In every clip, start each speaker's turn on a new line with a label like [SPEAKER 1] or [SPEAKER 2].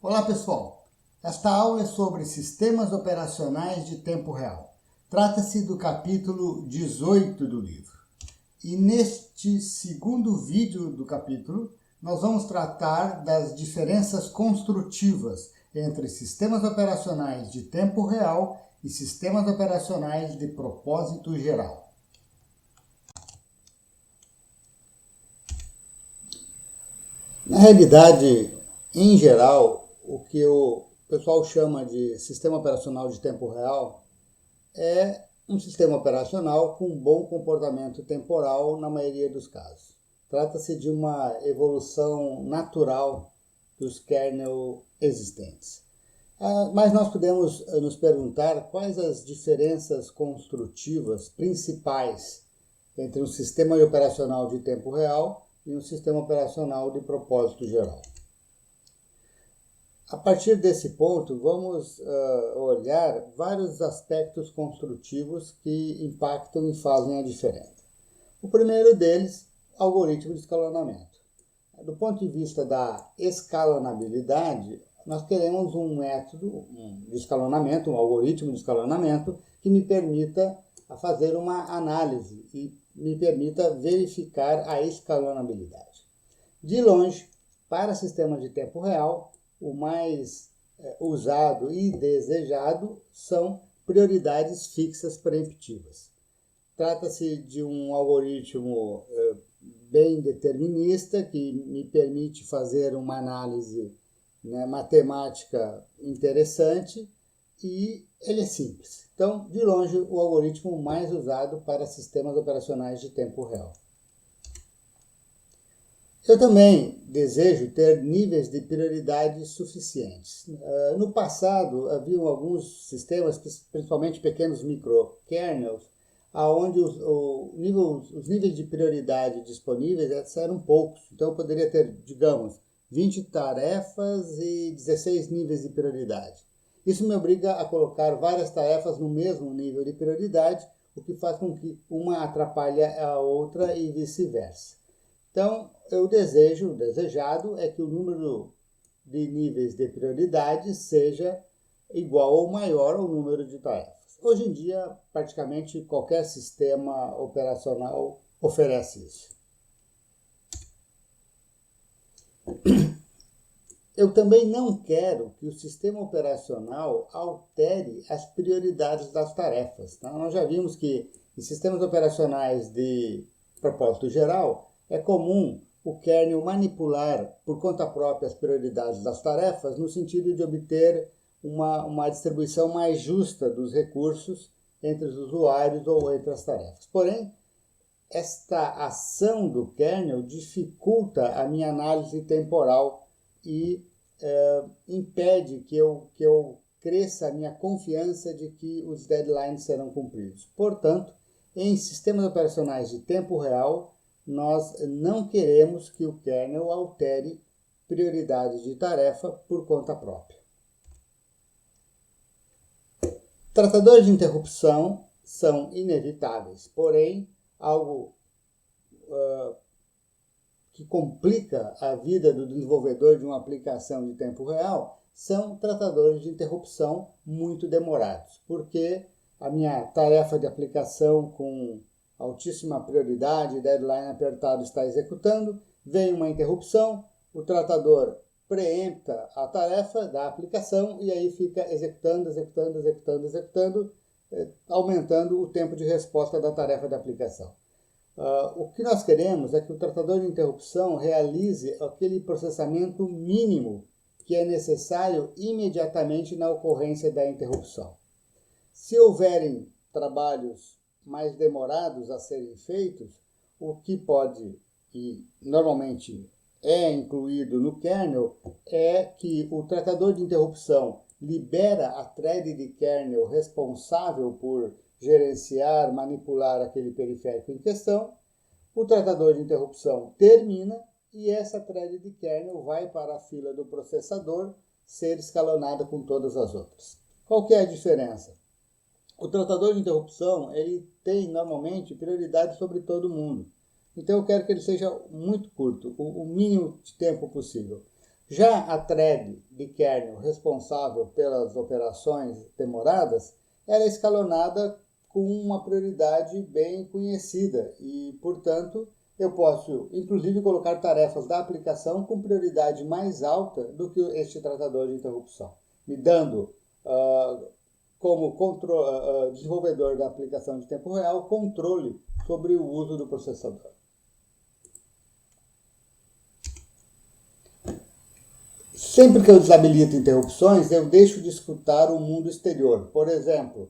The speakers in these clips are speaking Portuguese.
[SPEAKER 1] Olá pessoal, esta aula é sobre sistemas operacionais de tempo real. Trata-se do capítulo 18 do livro. E neste segundo vídeo do capítulo, nós vamos tratar das diferenças construtivas entre sistemas operacionais de tempo real e sistemas operacionais de propósito geral. Na realidade, em geral, o que o pessoal chama de sistema operacional de tempo real é um sistema operacional com bom comportamento temporal na maioria dos casos. Trata-se de uma evolução natural dos kernel existentes. Mas nós podemos nos perguntar quais as diferenças construtivas principais entre um sistema operacional de tempo real e um sistema operacional de propósito geral. A partir desse ponto, vamos olhar vários aspectos construtivos que impactam e fazem a diferença. O primeiro deles, algoritmo de escalonamento. Do ponto de vista da escalonabilidade, nós queremos um método de escalonamento, um algoritmo de escalonamento que me permita fazer uma análise e me permita verificar a escalonabilidade. De longe, para sistemas de tempo real, o mais usado e desejado são prioridades fixas preemptivas. Trata-se de um algoritmo bem determinista que me permite fazer uma análise matemática interessante e ele é simples. Então, de longe, o algoritmo mais usado para sistemas operacionais de tempo real. Eu também desejo ter níveis de prioridade suficientes. No passado, haviam alguns sistemas, principalmente pequenos microkernels, onde os níveis de prioridade disponíveis eram poucos. Então, eu poderia ter, digamos, 20 tarefas e 16 níveis de prioridade. Isso me obriga a colocar várias tarefas no mesmo nível de prioridade, o que faz com que uma atrapalhe a outra e vice-versa. Então, o desejado é que o número de níveis de prioridade seja igual ou maior ao número de tarefas. Hoje em dia, praticamente qualquer sistema operacional oferece isso. Eu também não quero que o sistema operacional altere as prioridades das tarefas. Tá? Nós já vimos que em sistemas operacionais de propósito geral, é comum o kernel manipular por conta própria as prioridades das tarefas no sentido de obter uma distribuição mais justa dos recursos entre os usuários ou entre as tarefas. Porém, esta ação do kernel dificulta a minha análise temporal e impede que eu cresça a minha confiança de que os deadlines serão cumpridos. Portanto, em sistemas operacionais de tempo real, nós não queremos que o kernel altere prioridades de tarefa por conta própria. Tratadores de interrupção são inevitáveis, porém, algo que complica a vida do desenvolvedor de uma aplicação de tempo real são tratadores de interrupção muito demorados, porque a minha tarefa de aplicação com altíssima prioridade, deadline apertado está executando, vem uma interrupção, o tratador preempta a tarefa da aplicação e aí fica executando, aumentando o tempo de resposta da tarefa da aplicação. O que nós queremos é que o tratador de interrupção realize aquele processamento mínimo que é necessário imediatamente na ocorrência da interrupção. Se houverem trabalhos mais demorados a serem feitos, o que pode e normalmente é incluído no kernel é que o tratador de interrupção libera a thread de kernel responsável por gerenciar, manipular aquele periférico em questão, o tratador de interrupção termina e essa thread de kernel vai para a fila do processador ser escalonada com todas as outras. Qual que é a diferença? O tratador de interrupção ele tem normalmente prioridade sobre todo mundo. Então eu quero que ele seja muito curto, o mínimo de tempo possível. Já a thread de kernel responsável pelas operações demoradas era escalonada com uma prioridade bem conhecida e, portanto, eu posso, inclusive, colocar tarefas da aplicação com prioridade mais alta do que este tratador de interrupção, me dando, como desenvolvedor da aplicação de tempo real, controle sobre o uso do processador. Sempre que eu desabilito interrupções, eu deixo de escutar o mundo exterior. Por exemplo,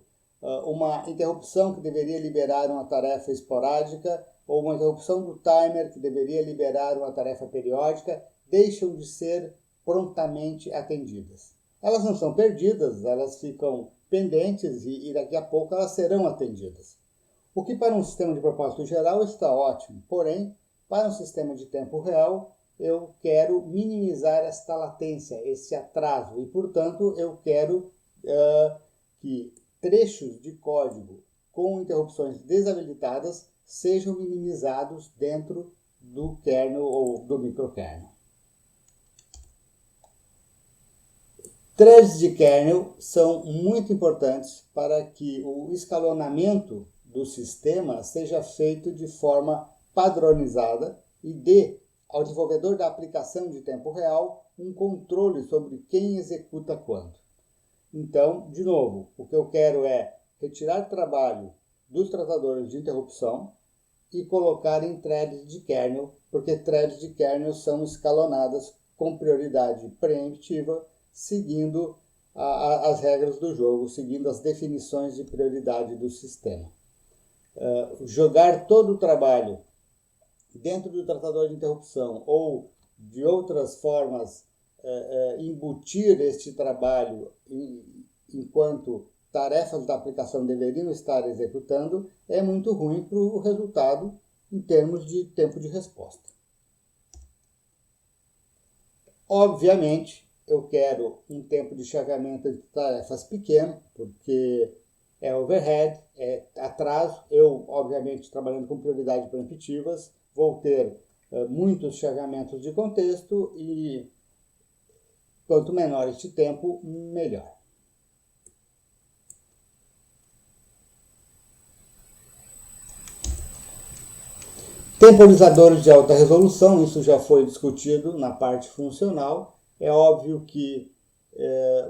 [SPEAKER 1] uma interrupção que deveria liberar uma tarefa esporádica ou uma interrupção do timer que deveria liberar uma tarefa periódica deixam de ser prontamente atendidas. Elas não são perdidas, elas ficam pendentes e daqui a pouco elas serão atendidas. O que para um sistema de propósito geral está ótimo, porém, para um sistema de tempo real, eu quero minimizar esta latência, esse atraso, e, portanto, eu quero que trechos de código com interrupções desabilitadas sejam minimizados dentro do kernel ou do microkernel. Threads de kernel são muito importantes para que o escalonamento do sistema seja feito de forma padronizada e dê ao desenvolvedor da aplicação de tempo real um controle sobre quem executa quando. Então, de novo, o que eu quero é retirar trabalho dos tratadores de interrupção e colocar em threads de kernel, porque threads de kernel são escalonadas com prioridade preemptiva, seguindo as regras do jogo, seguindo as definições de prioridade do sistema. Jogar todo o trabalho dentro do tratador de interrupção ou de outras formas embutir este trabalho enquanto tarefas da aplicação deveriam estar executando é muito ruim para o resultado em termos de tempo de resposta. Obviamente, eu quero um tempo de chaveamento entre tarefas pequeno, porque é overhead, é atraso. Eu, obviamente, trabalhando com prioridades preemptivas, vou ter muitos chaveamentos de contexto e quanto menor este tempo, melhor. Temporizadores de alta resolução, isso já foi discutido na parte funcional. É óbvio que,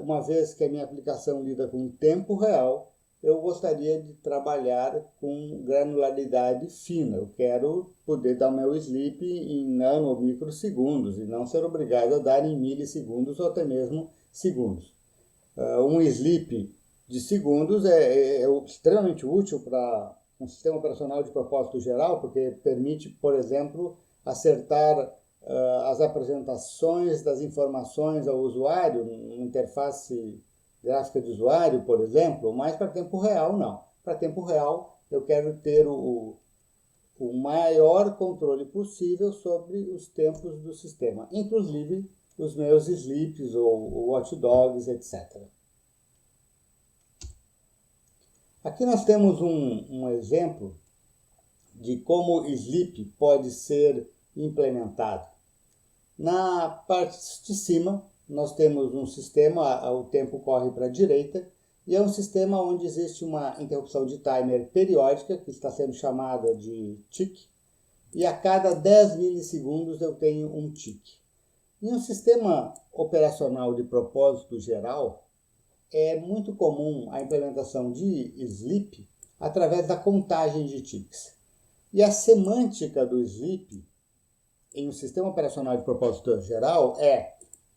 [SPEAKER 1] uma vez que a minha aplicação lida com tempo real, eu gostaria de trabalhar com granularidade fina. Eu quero poder dar o meu sleep em nano ou microsegundos e não ser obrigado a dar em milissegundos ou até mesmo segundos. Um sleep de segundos é extremamente útil para um sistema operacional de propósito geral, porque permite, por exemplo, acertar as apresentações das informações ao usuário, uma interface gráfica de usuário, por exemplo, mas para tempo real não. Para tempo real eu quero ter o maior controle possível sobre os tempos do sistema, inclusive os meus sleeps ou watchdogs, etc. Aqui nós temos um exemplo de como sleep pode ser implementado. Na parte de cima, nós temos um sistema, o tempo corre para a direita, e é um sistema onde existe uma interrupção de timer periódica, que está sendo chamada de tick, e a cada 10 milissegundos eu tenho um tick. Em um sistema operacional de propósito geral, é muito comum a implementação de sleep através da contagem de ticks. E a semântica do sleep em um sistema operacional de propósito geral é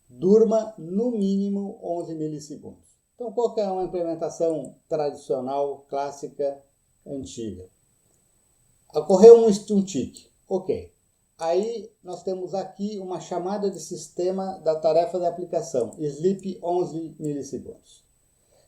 [SPEAKER 1] durma no mínimo 11 milissegundos. Então, qual que é uma implementação tradicional, clássica, antiga? Ocorreu um tick. Ok. Aí nós temos aqui uma chamada de sistema da tarefa da aplicação, sleep 11 milissegundos.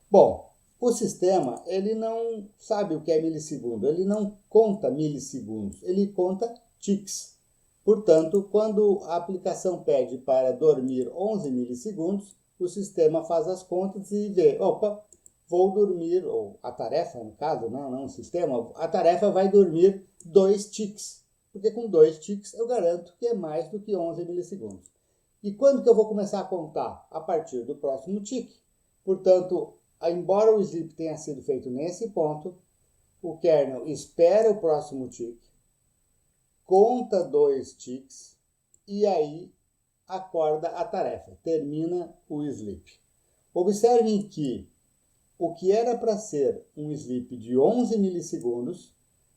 [SPEAKER 1] Bom, o sistema ele não sabe o que é milissegundo, ele não conta milissegundos, ele conta ticks. Portanto, quando a aplicação pede para dormir 11 milissegundos, o sistema faz as contas e vê, opa, vou dormir, ou a tarefa, no caso, não o sistema, a tarefa vai dormir 2 ticks, porque com 2 ticks eu garanto que é mais do que 11 milissegundos. E quando que eu vou começar a contar? A partir do próximo tick. Portanto, embora o sleep tenha sido feito nesse ponto, o kernel espera o próximo tick, conta 2 ticks e aí acorda a tarefa, termina o sleep. Observem que o que era para ser um sleep de 11 milissegundos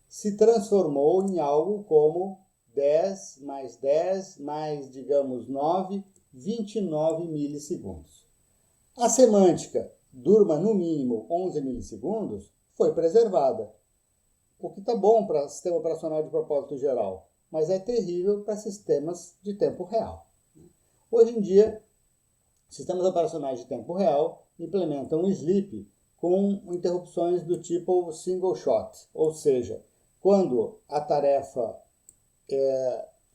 [SPEAKER 1] se transformou em algo como 10 mais 10 mais, digamos, 9, 29 milissegundos. A semântica, durma no mínimo 11 milissegundos, foi preservada, o que está bom para sistema operacional de propósito geral, mas é terrível para sistemas de tempo real. Hoje em dia, sistemas operacionais de tempo real implementam o sleep com interrupções do tipo single shot, ou seja, quando a tarefa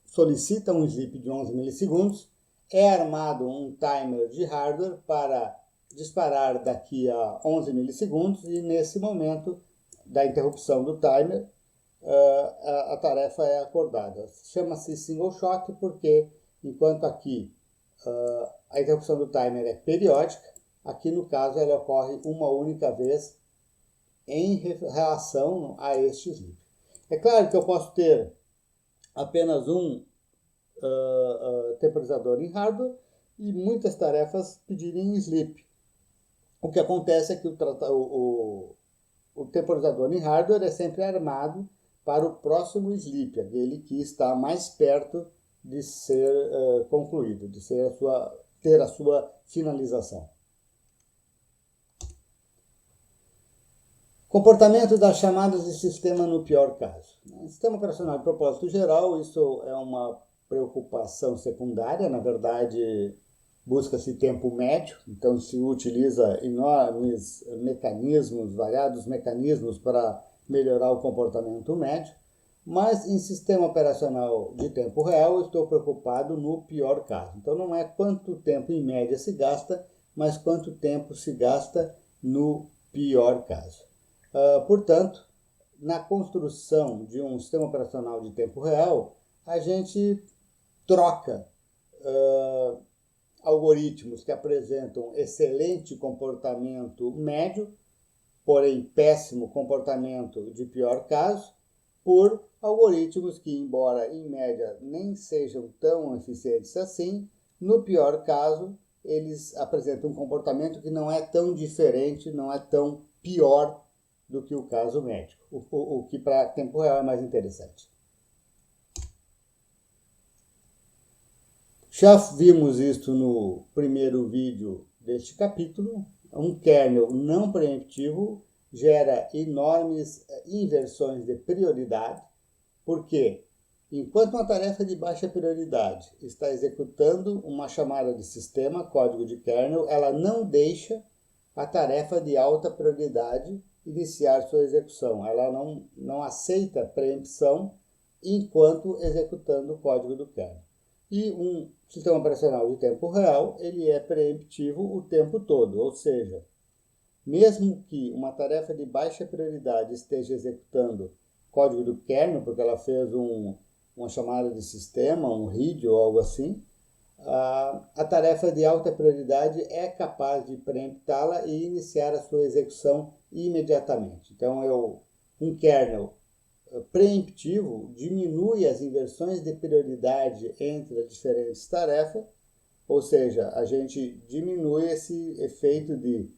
[SPEAKER 1] solicita um sleep de 11 milissegundos, é armado um timer de hardware para disparar daqui a 11 milissegundos e nesse momento da interrupção do timer, a tarefa é acordada. Chama-se single shot porque, enquanto aqui a interrupção do timer é periódica, aqui no caso ela ocorre uma única vez em relação a este sleep. É claro que eu posso ter apenas um temporizador em hardware e muitas tarefas pedirem sleep. O que acontece é que o temporizador em hardware é sempre armado para o próximo sleep, aquele que está mais perto de ser concluído, de ter a sua finalização. Comportamento das chamadas de sistema no pior caso. No sistema operacional de propósito geral, isso é uma preocupação secundária, na verdade, busca-se tempo médio, então se utiliza enormes mecanismos, variados mecanismos para melhorar o comportamento médio, mas em sistema operacional de tempo real eu estou preocupado no pior caso. Então não é quanto tempo em média se gasta, mas quanto tempo se gasta no pior caso. Portanto, na construção de um sistema operacional de tempo real, a gente troca algoritmos que apresentam excelente comportamento médio, porém péssimo comportamento de pior caso, por algoritmos que, embora em média nem sejam tão eficientes assim, no pior caso, eles apresentam um comportamento que não é tão diferente, não é tão pior do que o caso médico, o que para tempo real é mais interessante. Já vimos isto no primeiro vídeo deste capítulo. Um kernel não preemptivo gera enormes inversões de prioridade, porque enquanto uma tarefa de baixa prioridade está executando uma chamada de sistema, código de kernel, ela não deixa a tarefa de alta prioridade iniciar sua execução. Ela não aceita preempção enquanto executando o código do kernel. E um sistema operacional de tempo real, ele é preemptivo o tempo todo, ou seja, mesmo que uma tarefa de baixa prioridade esteja executando código do kernel, porque ela fez uma chamada de sistema, um read ou algo assim, a tarefa de alta prioridade é capaz de preemptá-la e iniciar a sua execução imediatamente. Então, um kernel preemptivo diminui as inversões de prioridade entre as diferentes tarefas, ou seja, a gente diminui esse efeito de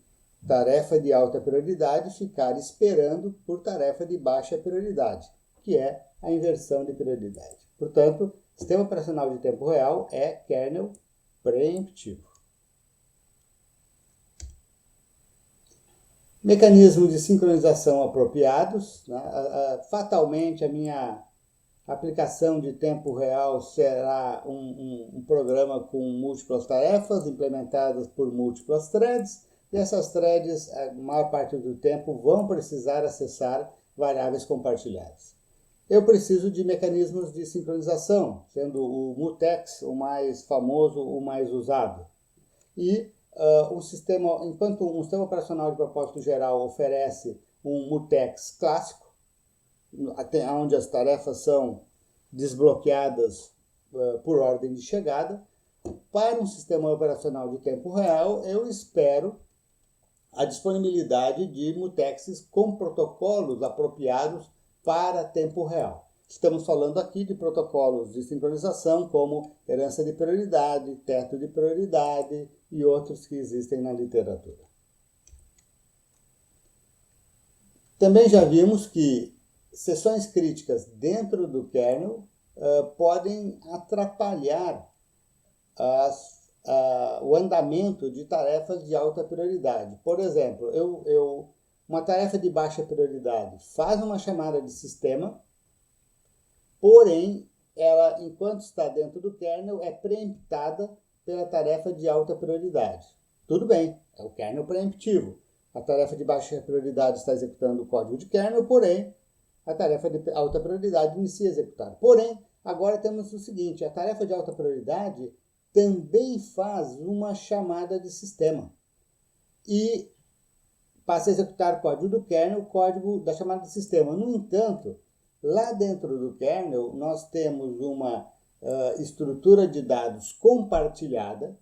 [SPEAKER 1] tarefa de alta prioridade ficar esperando por tarefa de baixa prioridade, que é a inversão de prioridade. Portanto, sistema operacional de tempo real é kernel preemptivo. Mecanismos de sincronização apropriados. Fatalmente, a minha aplicação de tempo real será um programa com múltiplas tarefas implementadas por múltiplas threads, e essas threads, a maior parte do tempo, vão precisar acessar variáveis compartilhadas. Eu preciso de mecanismos de sincronização, sendo o mutex o mais famoso, o mais usado. E enquanto um sistema operacional de propósito geral oferece um mutex clássico, onde as tarefas são desbloqueadas por ordem de chegada, Para um sistema operacional de tempo real, eu espero a disponibilidade de mutexes com protocolos apropriados para tempo real. Estamos falando aqui de protocolos de sincronização como herança de prioridade, teto de prioridade e outros que existem na literatura. Também já vimos que seções críticas dentro do kernel podem atrapalhar o andamento de tarefas de alta prioridade. Por exemplo, uma tarefa de baixa prioridade faz uma chamada de sistema, porém, ela, enquanto está dentro do kernel, é preemptada pela tarefa de alta prioridade. Tudo bem, é o kernel preemptivo. A tarefa de baixa prioridade está executando o código de kernel, porém, a tarefa de alta prioridade inicia a executar. Porém, agora temos o seguinte, a tarefa de alta prioridade também faz uma chamada de sistema e passa a executar código do kernel, código da chamada de sistema. No entanto, lá dentro do kernel, nós temos uma estrutura de dados compartilhada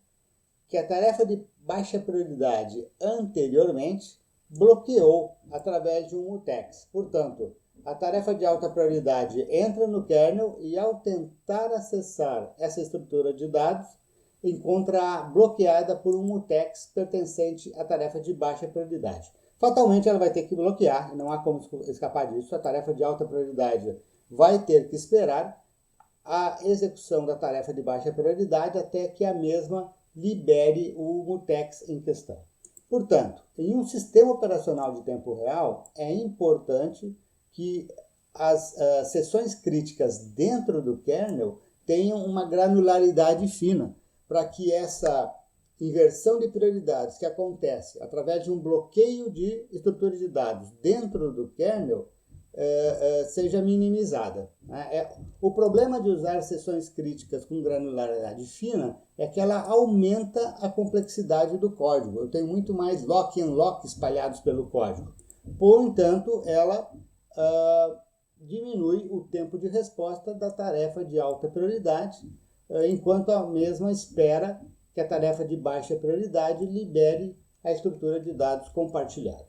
[SPEAKER 1] que a tarefa de baixa prioridade anteriormente bloqueou através de um mutex. Portanto, a tarefa de alta prioridade entra no kernel e, ao tentar acessar essa estrutura de dados, encontra bloqueada por um mutex pertencente à tarefa de baixa prioridade. Fatalmente, ela vai ter que bloquear, não há como escapar disso. A tarefa de alta prioridade vai ter que esperar a execução da tarefa de baixa prioridade até que a mesma libere o mutex em questão. Portanto, em um sistema operacional de tempo real, é importante que as seções críticas dentro do kernel tenham uma granularidade fina, para que essa inversão de prioridades que acontece através de um bloqueio de estrutura de dados dentro do kernel seja minimizada. O problema de usar seções críticas com granularidade fina é que ela aumenta a complexidade do código. Eu tenho muito mais lock e unlock espalhados pelo código. Por entanto, ela diminui o tempo de resposta da tarefa de alta prioridade, enquanto a mesma espera que a tarefa de baixa prioridade libere a estrutura de dados compartilhada.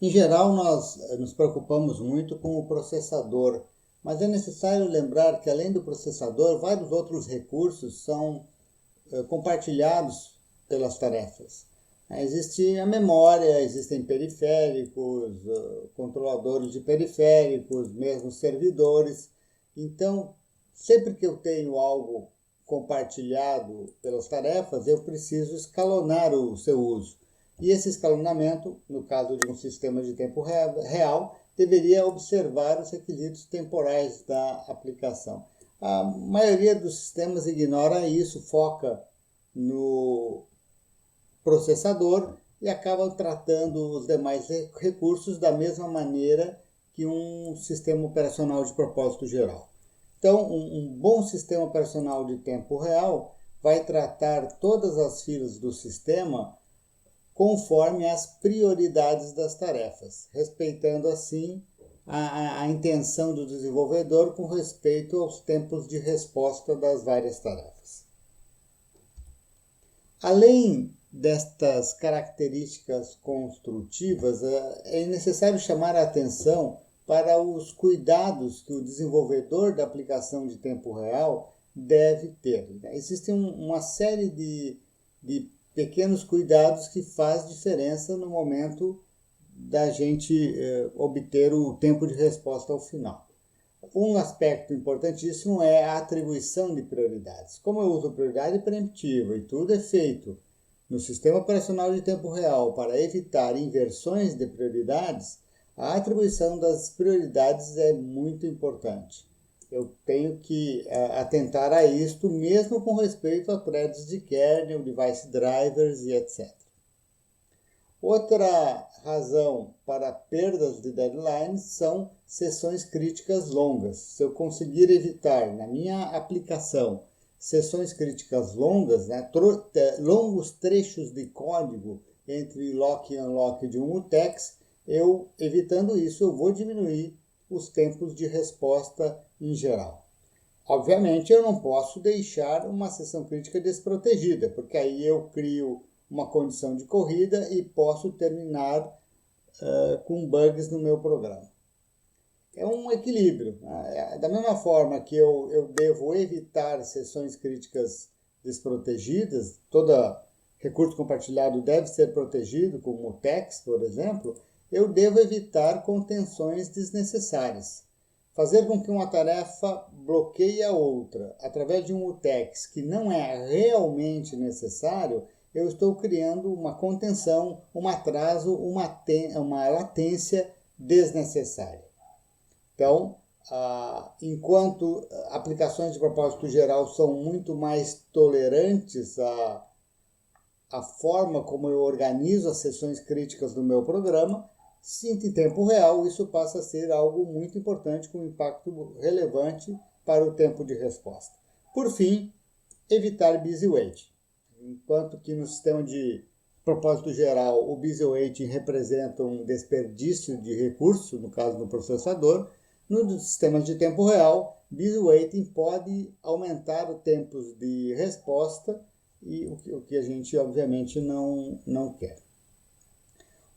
[SPEAKER 1] Em geral, nós nos preocupamos muito com o processador, mas é necessário lembrar que, além do processador, vários outros recursos são compartilhados pelas tarefas. Existe a memória, existem periféricos, controladores de periféricos, mesmo servidores. Então, sempre que eu tenho algo compartilhado pelas tarefas, eu preciso escalonar o seu uso. E esse escalonamento, no caso de um sistema de tempo real, deveria observar os requisitos temporais da aplicação. A maioria dos sistemas ignora isso, foca no processador e acaba tratando os demais recursos da mesma maneira que um sistema operacional de propósito geral. Então, um bom sistema operacional de tempo real vai tratar todas as filas do sistema conforme as prioridades das tarefas, respeitando assim a intenção do desenvolvedor com respeito aos tempos de resposta das várias tarefas. Além destas características construtivas, é necessário chamar a atenção para os cuidados que o desenvolvedor da aplicação de tempo real deve ter. Existem uma série de pequenos cuidados que faz diferença no momento da gente obter o tempo de resposta ao final. Um aspecto importantíssimo é a atribuição de prioridades. Como eu uso prioridade preemptiva e tudo é feito no sistema operacional de tempo real para evitar inversões de prioridades, a atribuição das prioridades é muito importante. Eu tenho que atentar a isto mesmo com respeito a threads de kernel, device drivers e etc. Outra razão para perdas de deadlines são sessões críticas longas. Se eu conseguir evitar na minha aplicação sessões críticas longas, longos trechos de código entre lock e unlock de um mutex, evitando isso, eu vou diminuir os tempos de resposta em geral. Obviamente, eu não posso deixar uma sessão crítica desprotegida, porque aí eu crio uma condição de corrida e posso terminar com bugs no meu programa. É um equilíbrio. Da mesma forma que eu devo evitar sessões críticas desprotegidas, todo recurso compartilhado deve ser protegido, como o TEX, por exemplo, eu devo evitar contenções desnecessárias. Fazer com que uma tarefa bloqueie a outra através de um UTEX que não é realmente necessário, eu estou criando uma contenção, um atraso, uma latência desnecessária. Então, enquanto aplicações de propósito geral são muito mais tolerantes à forma como eu organizo as sessões críticas do meu programa, em tempo real, isso passa a ser algo muito importante com impacto relevante para o tempo de resposta. Por fim, evitar busy waiting. Enquanto que no sistema de propósito geral, o busy waiting representa um desperdício de recurso, no caso do processador, nos sistemas de tempo real, busy waiting pode aumentar os tempos de resposta e o que a gente obviamente não quer.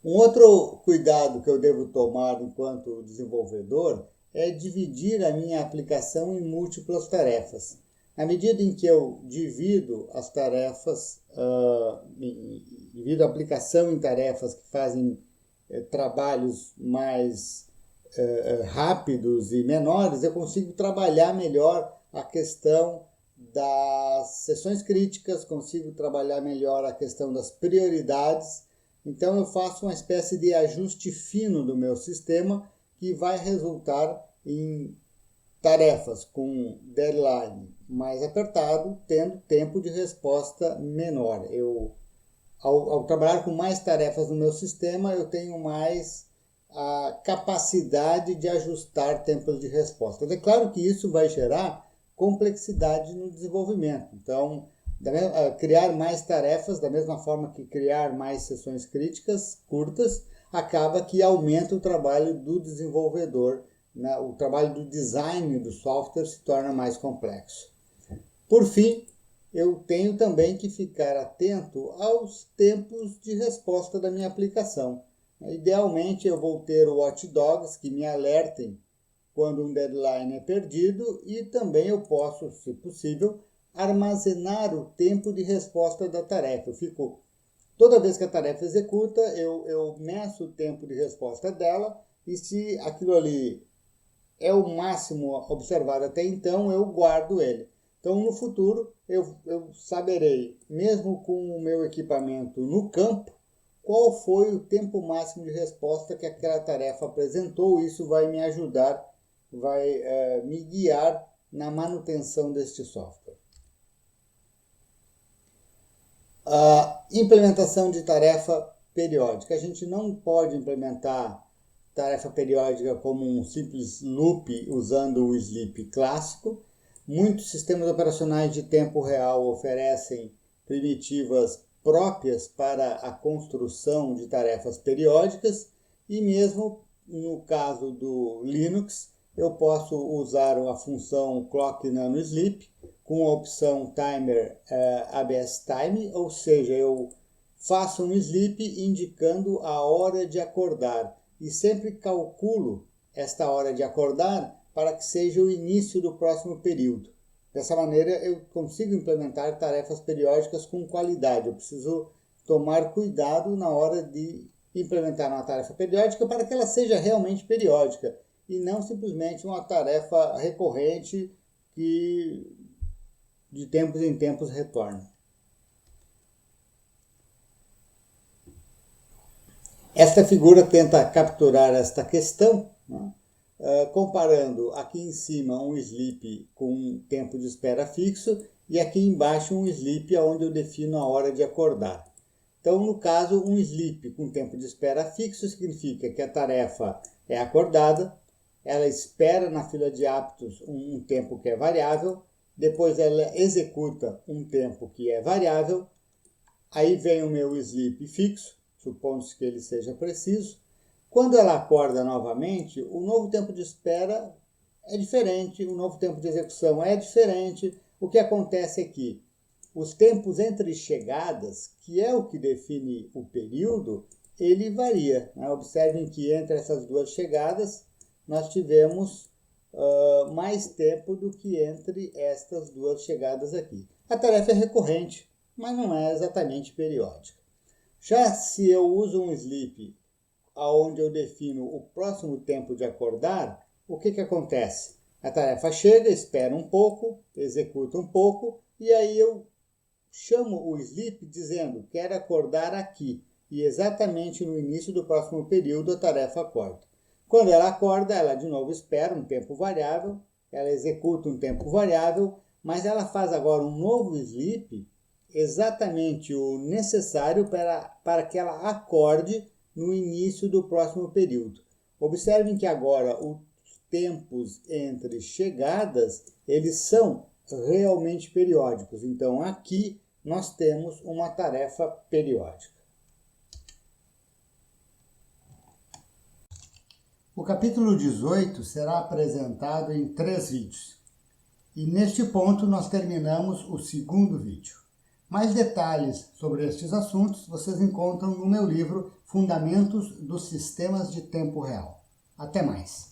[SPEAKER 1] Um outro cuidado que eu devo tomar enquanto desenvolvedor é dividir a minha aplicação em múltiplas tarefas. Na medida em que eu divido as tarefas, divido a aplicação em tarefas que fazem trabalhos mais rápidos e menores, eu consigo trabalhar melhor a questão das sessões críticas, consigo trabalhar melhor a questão das prioridades. Então eu faço uma espécie de ajuste fino do meu sistema que vai resultar em tarefas com deadline mais apertado, tendo tempo de resposta menor. Ao trabalhar com mais tarefas no meu sistema, eu tenho mais a capacidade de ajustar tempos de resposta. É claro que isso vai gerar complexidade no desenvolvimento. Então, criar mais tarefas, da mesma forma que criar mais sessões críticas curtas, acaba que aumenta o trabalho do desenvolvedor, né? O trabalho do design do software se torna mais complexo. Por fim, eu tenho também que ficar atento aos tempos de resposta da minha aplicação. Idealmente, eu vou ter watchdogs que me alertem quando um deadline é perdido e também eu posso, se possível, armazenar o tempo de resposta da tarefa. Toda vez que a tarefa executa, eu meço o tempo de resposta dela e se aquilo ali é o máximo observado até então, eu guardo ele. Então, no futuro, eu saberei, mesmo com o meu equipamento no campo, qual foi o tempo máximo de resposta que aquela tarefa apresentou. Isso vai me ajudar, vai me guiar na manutenção deste software. A implementação de tarefa periódica. A gente não pode implementar tarefa periódica como um simples loop usando o sleep clássico. Muitos sistemas operacionais de tempo real oferecem primitivas próprias para a construção de tarefas periódicas e mesmo no caso do Linux, eu posso usar a função clock nano sleep com a opção timer ABS time, ou seja, eu faço um sleep indicando a hora de acordar e sempre calculo esta hora de acordar para que seja o início do próximo período. Dessa maneira, eu consigo implementar tarefas periódicas com qualidade. Eu preciso tomar cuidado na hora de implementar uma tarefa periódica para que ela seja realmente periódica e não simplesmente uma tarefa recorrente que de tempos em tempos retorna. Esta figura tenta capturar esta questão, né? Comparando aqui em cima um sleep com um tempo de espera fixo e aqui embaixo um sleep onde eu defino a hora de acordar. Então, no caso, um sleep com tempo de espera fixo significa que a tarefa é acordada, ela espera na fila de aptos um tempo que é variável, depois ela executa um tempo que é variável, aí vem o meu sleep fixo, supondo-se que ele seja preciso. Quando ela acorda novamente, o novo tempo de espera é diferente, o novo tempo de execução é diferente. O que acontece é que os tempos entre chegadas, que é o que define o período, ele varia. Né? Observem que entre essas duas chegadas, nós tivemos mais tempo do que entre estas duas chegadas aqui. A tarefa é recorrente, mas não é exatamente periódica. Já se eu uso um sleep onde eu defino o próximo tempo de acordar, o que acontece? A tarefa chega, espera um pouco, executa um pouco, e aí eu chamo o sleep dizendo, quero acordar aqui. E exatamente no início do próximo período a tarefa acorda. Quando ela acorda, ela de novo espera um tempo variável, ela executa um tempo variável, mas ela faz agora um novo sleep, exatamente o necessário para que ela acorde no início do próximo período. Observem que agora os tempos entre chegadas, eles são realmente periódicos. Então, aqui nós temos uma tarefa periódica. O capítulo 18 será apresentado em 3 vídeos. E neste ponto nós terminamos o segundo vídeo. Mais detalhes sobre estes assuntos vocês encontram no meu livro Fundamentos dos Sistemas de Tempo Real. Até mais!